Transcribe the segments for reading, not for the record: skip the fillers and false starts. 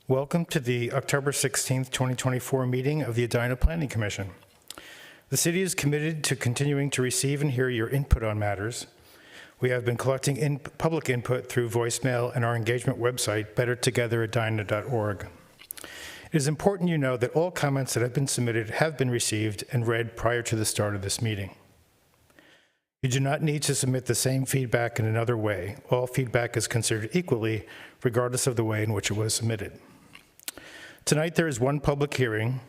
Welcome to the October 16th, 2024 meeting of the Edina Planning Commission. The city is committed to continuing to receive and hear your input on matters. We have been collecting public input through voicemail and our engagement website, bettertogetheredina.org. It is important you know that all comments that have been submitted have been received and read prior to the start of this meeting. You do not need to submit the same feedback in another way. All feedback is considered equally, regardless of the way in which it was submitted. Tonight, there is one public hearing.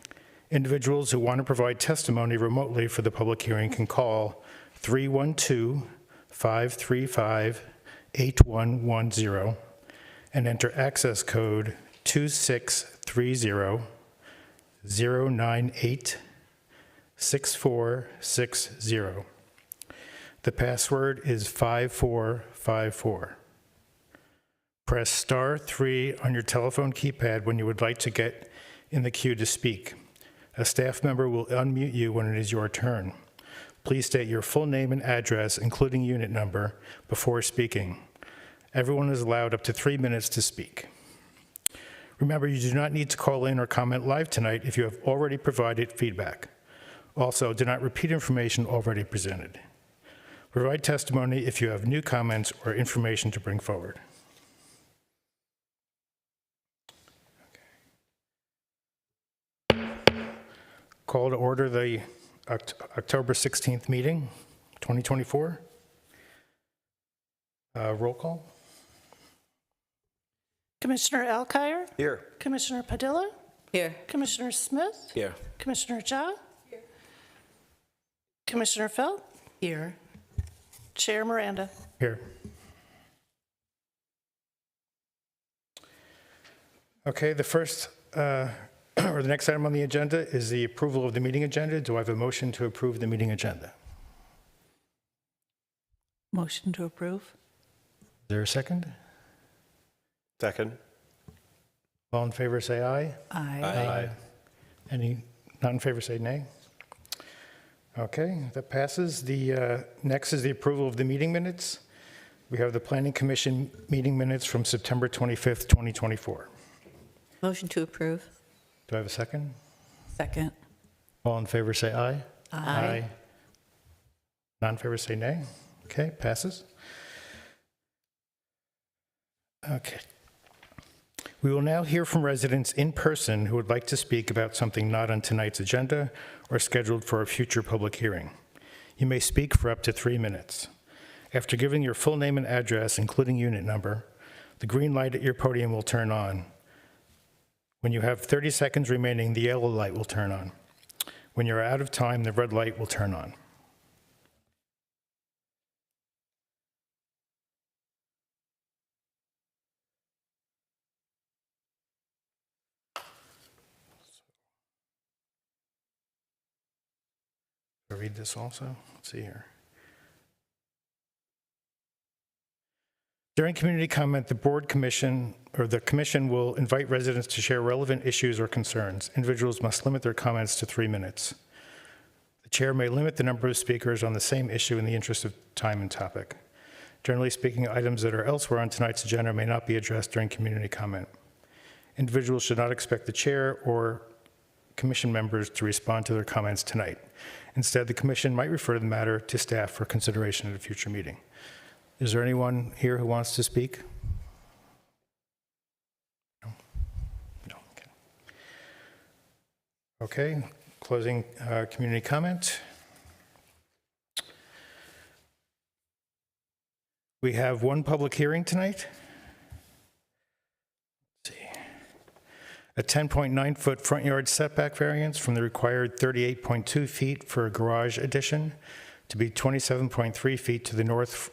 Individuals who want to provide testimony remotely for the public hearing can call 312-535-8110 and enter access code 2630-098-6460. The password is 5454. Press star 3 on your telephone keypad when you would like to get in the queue to speak. A staff member will unmute you when it is your turn. Please state your full name and address, including unit number, before speaking. Everyone is allowed up to 3 minutes to speak. Remember, you do not need to call in or comment live tonight if you have already provided feedback. Also, do not repeat information already presented. Provide testimony if you have new comments or information to bring forward. Call to order the October 16th meeting, 2024. Roll call. Commissioner Alkire? Here. Commissioner Padilla? Here. Commissioner Smith? Here. Commissioner Jha? Here. Commissioner Felt? Here. Chair Miranda? Here. Okay, the first, or the next item on the agenda is the approval of the meeting agenda. Do I have a motion to approve the meeting agenda? Motion to approve. Is there a second? Second. All in favor say aye. Aye. Aye. Any not in favor say nay. Okay, that passes. The next is the approval of the meeting minutes. We have the Planning Commission meeting minutes from September 25th, 2024. Motion to approve. Do I have a second? Second. All in favor say aye. Aye. Not in favor say nay. Okay, passes. Okay. We will now hear from residents in person who would like to speak about something not on tonight's agenda or scheduled for a future public hearing. You may speak for up to 3 minutes. After giving your full name and address, including unit number, the green light at your podium will turn on. When you have 30 seconds remaining, the yellow light will turn on. When you're out of time, the red light will turn on. I'll read this also. Let's see here. During community comment, the commission will invite residents to share relevant issues or concerns. Individuals must limit their comments to 3 minutes. The chair may limit the number of speakers on the same issue in the interest of time and topic. Generally speaking, items that are elsewhere on tonight's agenda may not be addressed during community comment. Individuals should not expect the chair or commission members to respond to their comments tonight. Instead, the commission might refer the matter to staff for consideration at a future meeting. Is there anyone here who wants to speak? No? No, okay. Okay, closing community comment. We have one public hearing tonight. Let's see. A 10.9-foot front yard setback variance from the required 38.2 feet for a garage addition to be 27.3 feet to the north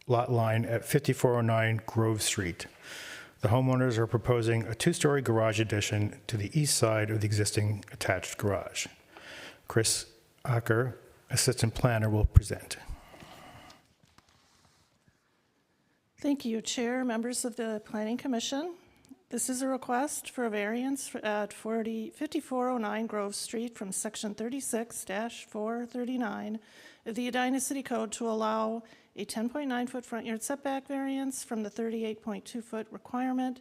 lot line at 5409 Grove Street. The homeowners are proposing a 2-story garage addition to the east side of the existing attached garage. Chris Acker, Assistant Planner, will present. Thank you, Chair, members of the Planning Commission. This is a request for a variance at 5409 Grove Street from Section 36-439 of the Edina City Code to allow a 10.9-foot front yard setback variance from the 38.2-foot requirement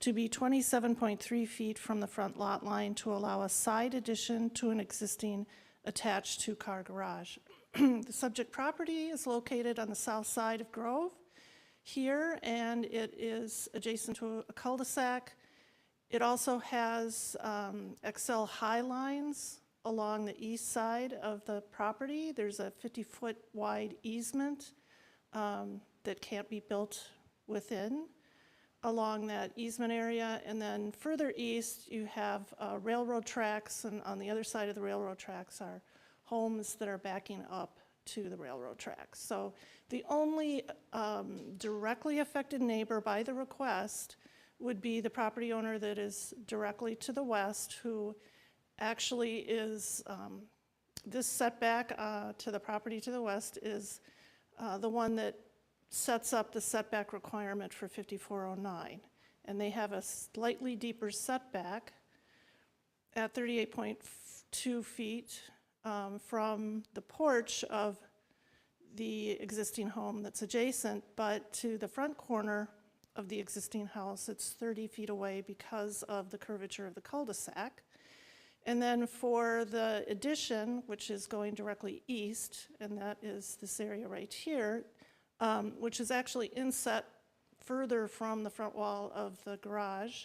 to be 27.3 feet from the front lot line to allow a side addition to an existing attached two-car garage. The subject property is located on the south side of Grove here, and it is adjacent to a cul-de-sac. It also has XL high lines along the east side of the property. There's a 50-foot wide easement that can't be built within along that easement area. And then further east, you have railroad tracks, and on the other side of the railroad tracks are homes that are backing up to the railroad tracks. So the only directly affected neighbor by the request would be the property owner that is directly to the west, who actually is, this setback to the property to the west is the one that sets up the setback requirement for 5409. And they have a slightly deeper setback at 38.2 feet from the porch of the existing home that's adjacent, but to the front corner of the existing house, it's 30 feet away because of the curvature of the cul-de-sac. And then for the addition, which is going directly east, and that is this area right here, which is actually inset further from the front wall of the garage,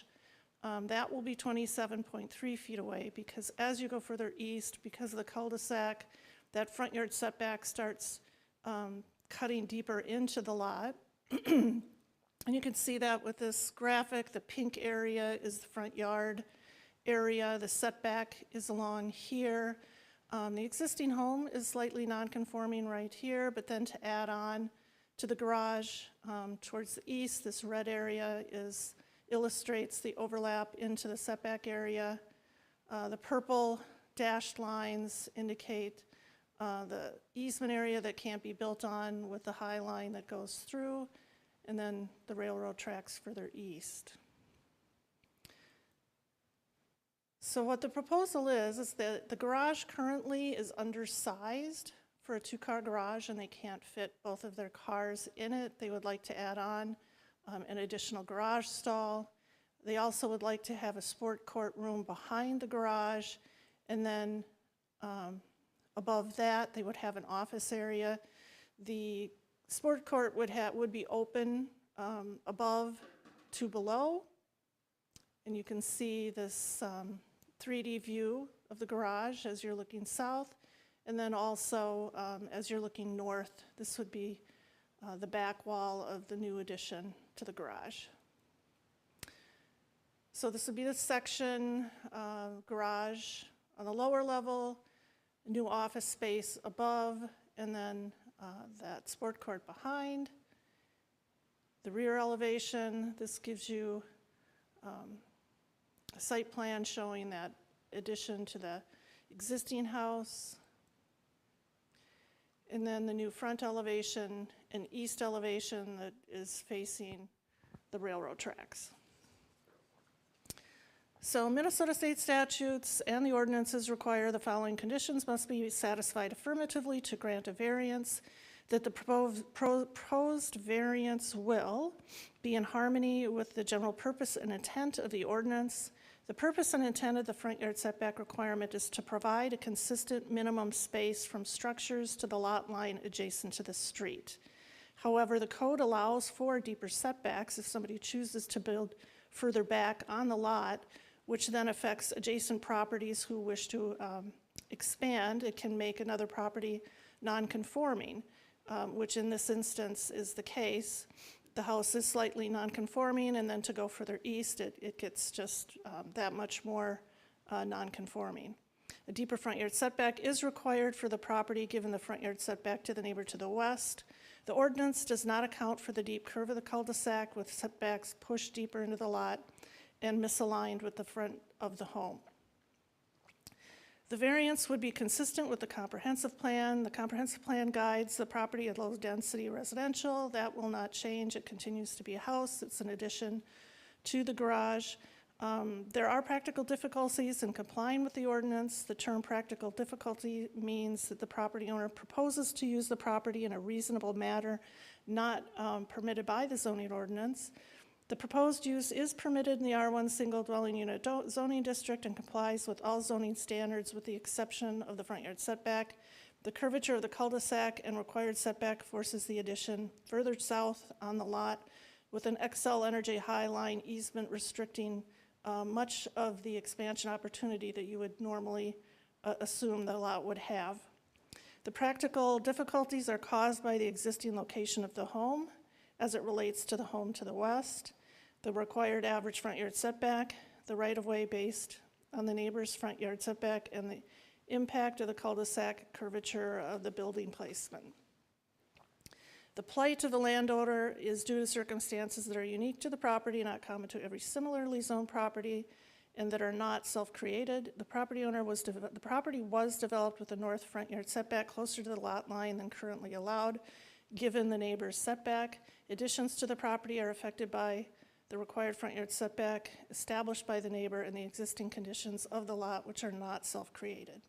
that will be 27.3 feet away, because as you go further east, because of the cul-de-sac, that front yard setback starts cutting deeper into the lot. And you can see that with this graphic. The pink area is the front yard area. The setback is along here. The existing home is slightly non-conforming right here, but then to add on to the garage towards the east, this red area illustrates the overlap into the setback area. The purple dashed lines indicate the easement area that can't be built on, with the high line that goes through, and then the railroad tracks further east. So what the proposal is that the garage currently is undersized for a two-car garage, and they can't fit both of their cars in it. They would like to add on an additional garage stall. They also would like to have a sport court room behind the garage, and then above that, they would have an office area. The sport court would be open above to below, and you can see this 3D view of the garage as you're looking south, and then also as you're looking north, this would be the back wall of the new addition to the garage. So this would be the section, garage on the lower level, new office space above, and then that sport court behind. The rear elevation, this gives you a site plan showing that addition to the existing house. And then the new front elevation and east elevation that is facing the railroad tracks. So Minnesota state statutes and the ordinances require the following conditions must be satisfied affirmatively to grant a variance: that the proposed variance will be in harmony with the general purpose and intent of the ordinance. The purpose and intent of the front yard setback requirement is to provide a consistent minimum space from structures to the lot line adjacent to the street. However, the code allows for deeper setbacks if somebody chooses to build further back on the lot, which then affects adjacent properties who wish to expand. It can make another property non-conforming, which in this instance is the case. The house is slightly non-conforming, and then to go further east, it gets just that much more non-conforming. A deeper front yard setback is required for the property given the front yard setback to the neighbor to the west. The ordinance does not account for the deep curve of the cul-de-sac, with setbacks pushed deeper into the lot and misaligned with the front of the home. The variance would be consistent with the comprehensive plan. The comprehensive plan guides the property at low-density residential. That will not change. It continues to be a house. It's an addition to the garage. There are practical difficulties in complying with the ordinance. The term practical difficulty means that the property owner proposes to use the property in a reasonable manner not permitted by the zoning ordinance. The proposed use is permitted in the R1 single dwelling unit zoning district and complies with all zoning standards with the exception of the front yard setback. The curvature of the cul-de-sac and required setback forces the addition further south on the lot with an Xcel Energy High Line easement restricting much of the expansion opportunity that you would normally assume the lot would have. The practical difficulties are caused by the existing location of the home as it relates to the home to the west, the required average front yard setback, the right-of-way based on the neighbor's front yard setback, and the impact of the cul-de-sac curvature of the building placement. The plight of the landowner is due to circumstances that are unique to the property, not common to every similarly zoned property, and that are not self-created. The property was developed with the north front yard setback closer to the lot line than currently allowed, given the neighbor's setback. Additions to the property are affected by the required front yard setback established by the neighbor and the existing conditions of the lot, which are not self-created.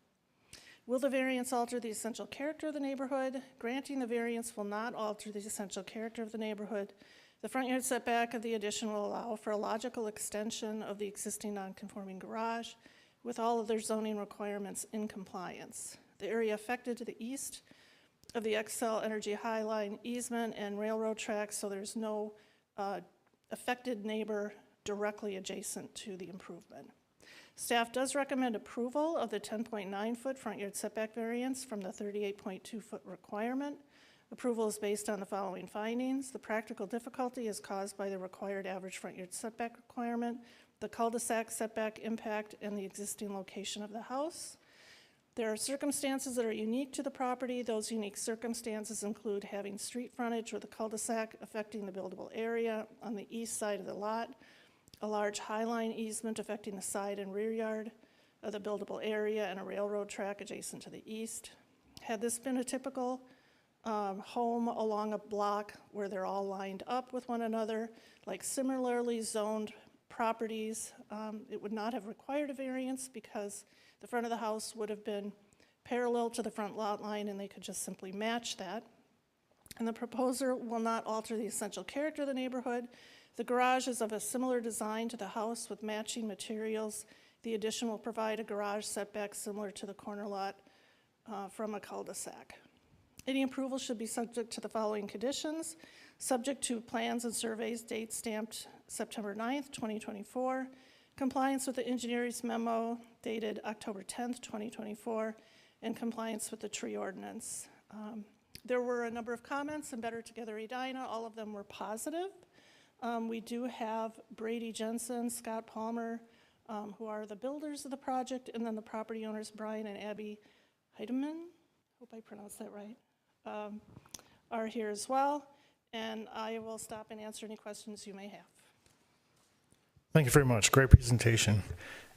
Will the variance alter the essential character of the neighborhood? Granting the variance will not alter the essential character of the neighborhood. The front yard setback of the addition will allow for a logical extension of the existing non-conforming garage with all of their zoning requirements in compliance. The area affected to the east of the Xcel Energy High Line easement and railroad tracks, so there's no affected neighbor directly adjacent to the improvement. Staff does recommend approval of the 10.9-foot front yard setback variance from the 38.2-foot requirement. Approval is based on the following findings. The practical difficulty is caused by the required average front yard setback requirement, the cul-de-sac setback impact, and the existing location of the house. There are circumstances that are unique to the property. Those unique circumstances include having street frontage with a cul-de-sac affecting the buildable area on the east side of the lot, a large highline easement affecting the side and rear yard of the buildable area, and a railroad track adjacent to the east. Had this been a typical home along a block where they're all lined up with one another, like similarly zoned properties, it would not have required a variance because the front of the house would have been parallel to the front lot line and they could just simply match that. And the proposer will not alter the essential character of the neighborhood. The garage is of a similar design to the house with matching materials. The addition will provide a garage setback similar to the corner lot from a cul-de-sac. Any approval should be subject to the following conditions: subject to plans and surveys, date stamped September 9th, 2024, compliance with the engineer's memo dated October 10th, 2024, and compliance with the tree ordinance. There were a number of comments in Better Together Edina. All of them were positive. We do have Brady Jensen, Scott Palmer, who are the builders of the project, and then the property owners, Brian and Abby Heidemann, hope I pronounced that right, are here as well. And I will stop and answer any questions you may have. Thank you very much. Great presentation.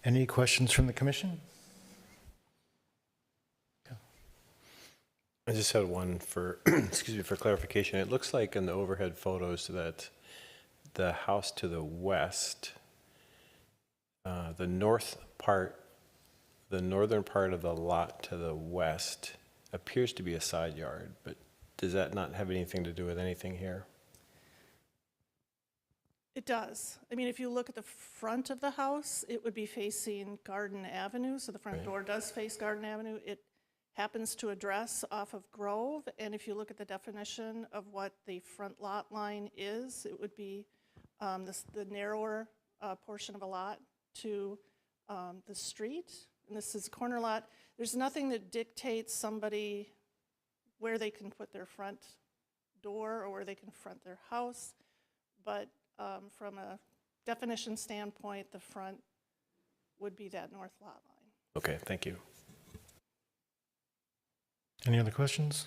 Any questions from the commission? I just had one for, excuse me, for clarification. It looks like in the overhead photos that the house to the west, the northern part of the lot to the west appears to be a side yard, but does that not have anything to do with anything here? It does. I mean, if you look at the front of the house, it would be facing Garden Avenue, so the front Right. door does face Garden Avenue. It happens to address off of Grove, and if you look at the definition of what the front lot line is, it would be the narrower portion of a lot to the street, and this is a corner lot. There's nothing that dictates somebody where they can put their front door or where they can front their house, but from a definition standpoint, the front would be that north lot line. Okay, thank you. Any other questions?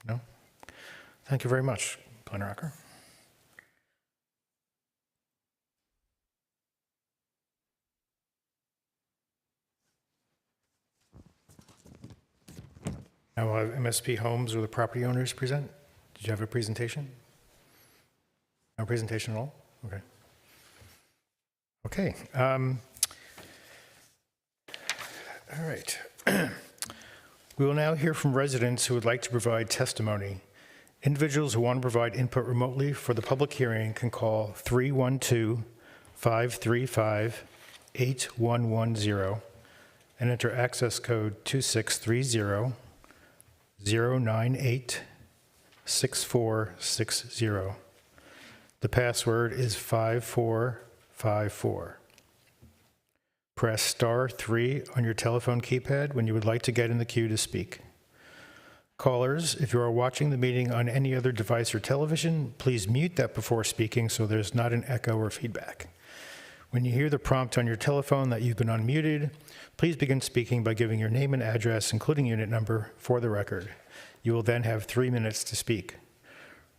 No? Thank you very much, Planner Acker. Now we'll have MSP Homes or the property owners present. Did you have a presentation? No presentation at all? Okay. Okay. All right. We will now hear from residents who would like to provide testimony Individuals who want to provide input remotely for the public hearing can call 312-535-8110 and enter access code 2630-098-6460. The password is 5454. Press star 3 on your telephone keypad when you would like to get in the queue to speak. Callers, if you are watching the meeting on any other device or television, please mute that before speaking so there's not an echo or feedback. When you hear the prompt on your telephone that you've been unmuted, please begin speaking by giving your name and address, including unit number, for the record. You will then have 3 minutes to speak.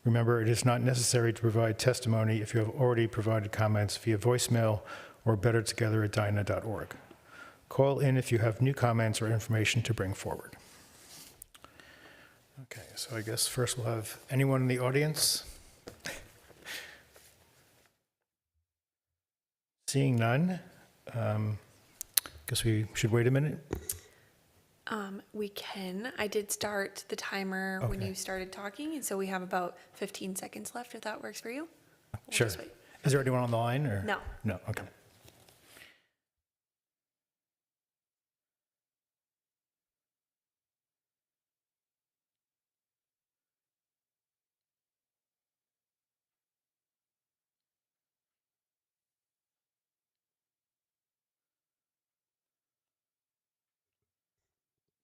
Remember, it is not necessary to provide testimony if you have already provided comments via voicemail or bettertogether@edina.org. Call in if you have new comments or information to bring forward. Okay, so I guess first we'll have anyone in the audience? Seeing none, guess we should wait a minute. We can. I did start the timer when Okay. you started talking, and so we have about 15 seconds left, if that works for you. We'll Sure. just wait. Is there anyone on the line, or? No. No, okay.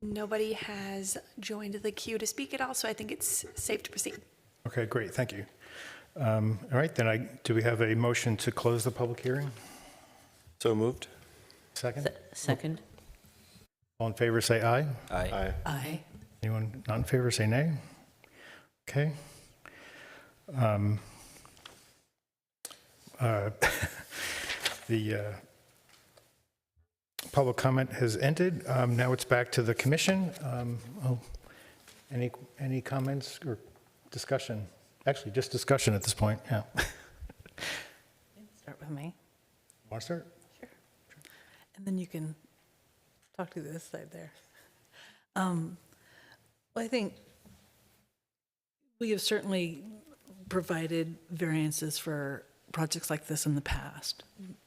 Nobody has joined the queue to speak at all, so I think it's safe to proceed. Okay, great, thank you. All right, then do we have a motion to close the public hearing? So moved? Second? Second. All in favor, say aye. Aye. Aye. Anyone not in favor, say nay. Okay. The public comment has ended. Now it's back to the commission. Any comments or discussion? Actually, just discussion at this point, yeah. Start with me, Want to start? and then you can talk to this side there. Well, I think we have certainly provided variances for projects like this in the past,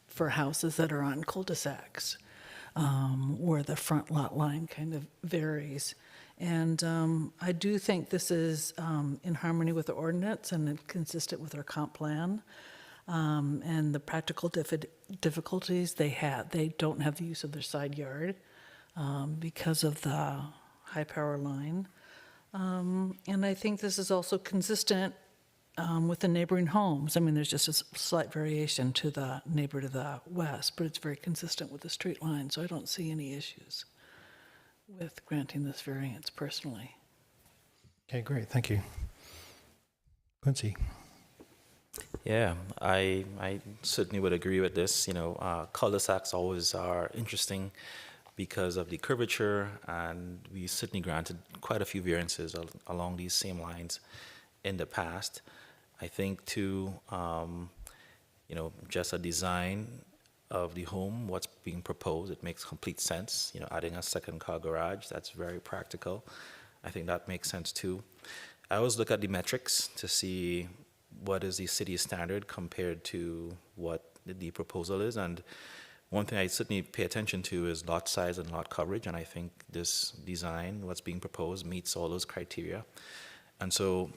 for houses that are on cul-de-sacs, where the front lot line kind of varies. And I do think this is in harmony with the ordinance and consistent with our comp plan. And the practical difficulties they don't have the use of their side yard because of the high power line. And I think this is also consistent with the neighboring homes. I mean, there's just a slight variation to the neighbor to the west, but it's very consistent with the street line, so I don't see any issues with granting this variance personally. Okay, great, thank you. Quincy? Yeah, I certainly would agree with this. You know, cul-de-sacs always are interesting because of the curvature, and we certainly granted quite a few variances along these same lines in the past. I think too, you know, just a design of the home, what's being proposed, it makes complete sense. You know, adding a second car garage, that's very practical. I think that makes sense too. I always look at the metrics to see what is the city standard compared to what the proposal is. And one thing I certainly pay attention to is lot size and lot coverage. And I think this design, what's being proposed, meets all those criteria. And so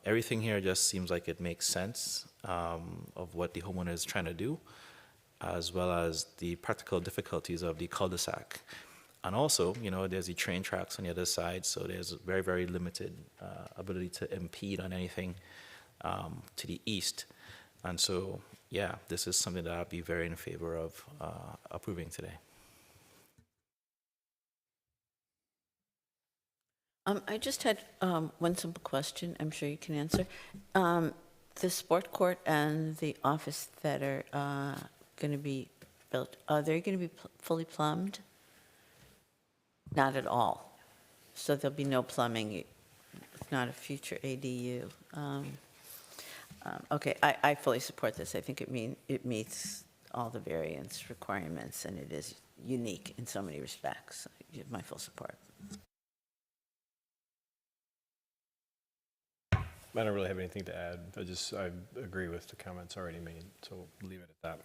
everything here just seems like it makes sense of what the homeowner is trying to do, as well as the practical difficulties of the cul-de-sac. And also, you know, there's the train tracks on the other side, so there's very, very limited ability to impede on anything to the east. And so, yeah, this is something that I'd be very in favor of approving today. I just had one simple question, I'm sure you can answer. The sport court and the office that are going to be built, are they going to be fully plumbed? Not at all. So there'll be no plumbing. It's not a future ADU. Okay, I fully support this. I think it meets all the variance requirements, and it is unique in so many respects. You have my full support. I don't really have anything to add. I agree with the comments already made, so we'll leave it at that.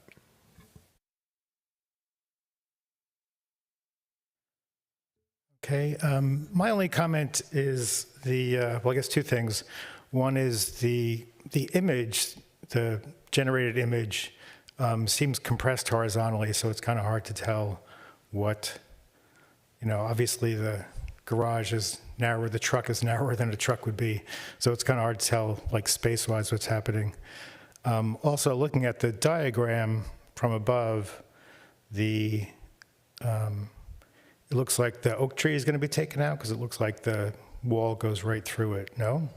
Okay, my only comment is well, I guess two things. One is the image, the generated image seems compressed horizontally, so it's kind of hard to tell what, obviously the garage is narrower, the truck is narrower than a truck would be, so it's kind of hard to tell, like space-wise, what's happening. Also, looking at the diagram from above, it looks like the oak tree is going to be taken out because it looks like the wall goes right through it. No?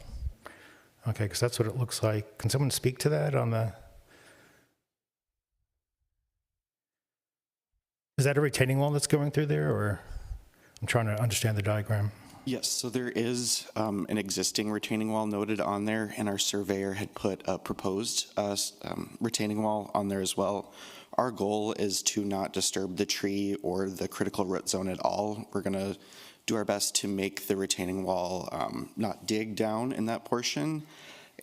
Okay, because that's what it looks like. Can someone speak to that on the... Is that a retaining wall that's going through there, or I'm trying to understand the diagram? Yes, so there is an existing retaining wall noted on there, and our surveyor had put a proposed retaining wall on there as well. Our goal is to not disturb the tree or the critical root zone at all. We're going to do our best to make the retaining wall not dig down in that portion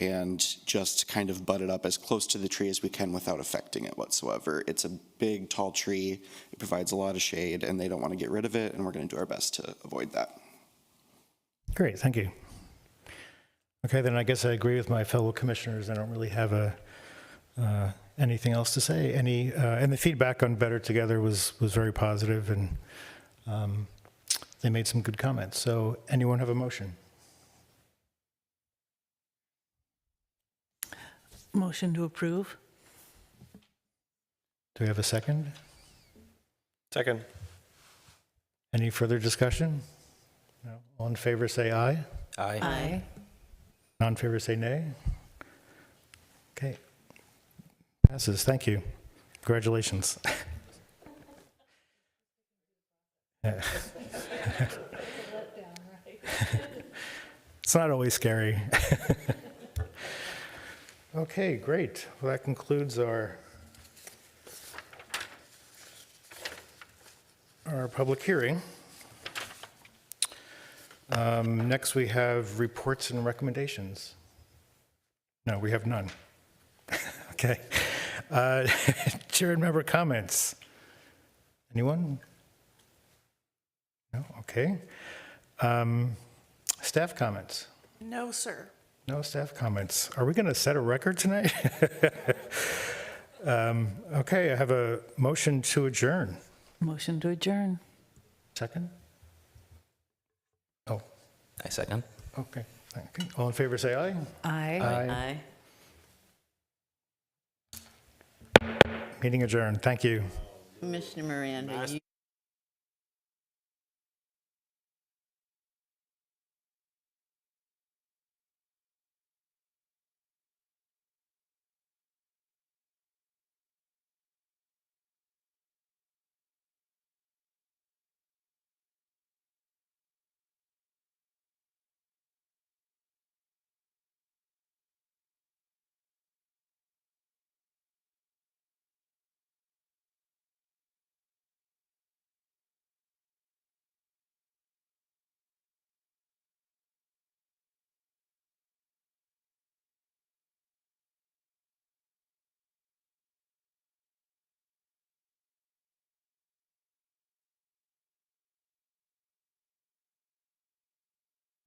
and just kind of butt it up as close to the tree as we can without affecting it whatsoever. It's a big, tall tree. It provides a lot of shade, and they don't want to get rid of it, and we're going to do our best to avoid that. Great, thank you. Okay, then I guess I agree with my fellow commissioners. I don't really have anything else to say. And the feedback on Better Together was very positive, and they made some good comments. So anyone have a motion? Motion to approve? Do we have a second? Second. Any further discussion? No. All in favor, say aye. Aye. Aye. Non in favor, say nay. Okay. Passes. Thank you. Congratulations. Yeah. It's not always scary. Okay, great. Well, that concludes our public hearing. Next, we have reports and recommendations. No, we have none. Okay. Chair and member comments. Anyone? No? Okay. Staff comments. No, sir. No staff comments. Are we going to set a record tonight? Okay, I have a motion to adjourn. Motion to adjourn. Second? Oh, I second. okay. Okay. All in favor, say aye. Aye. Aye. Meeting adjourned. Thank you. Commissioner Miranda, you